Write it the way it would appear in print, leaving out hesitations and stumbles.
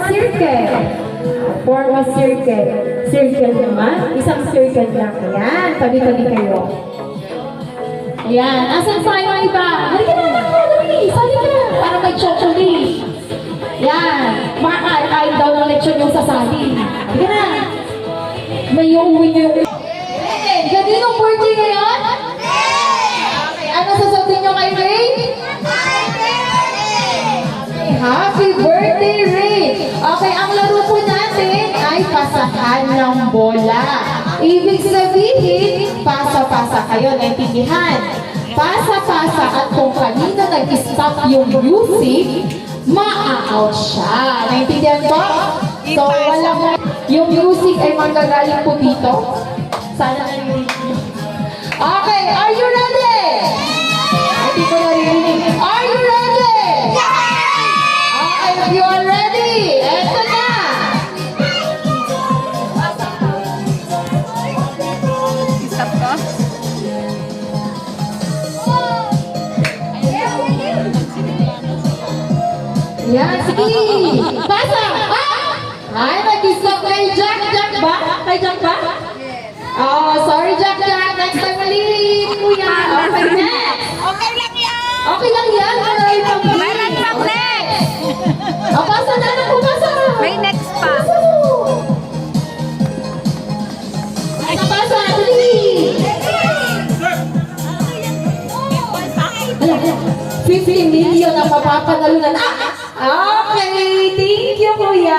circle. Form a circle. Circle naman. Isang circle lang. Ayan. Tabi-tabi kayo. Ayan. Asan sa yung iba? Halika na. Dali. Sali ka na. Para may chocolate. Ayan. Makakain daw ng lechon yung sasali. Halika na. May uuwi niyo yung... Ganinong birthday ngayon? Okay. Ano sasabihin niyo kay Ray? Happy birthday, Ray! Okay, ang laro po natin ay pasahan ng bola. Ibig sabihin, pasa-pasa kayo, naintindihan. Pasa-pasa at kung kanino nag-stop yung music, ma-out siya. Naintindihan po? So, walang... Yung music ay manggagaling po dito. Sana narinig. Okay, are you ready? Hindi ko narinig. Are you ready? Okay, if you are ready, eto na! Stop ko. Yan, sige! Pasa! Ay, nag-stop kay Jack. Jack ba? Kay Jack ba? Oh, sorry Jack. Next time mali, kuya. Okay, next. Okay lang yan! Okay lang yan. Meron pang next! Oh, pasa na lang po, pasa. May next pa. Pasa, dali. Hala, 50 million ang mapapanalo na. Okay, thank you, kuya.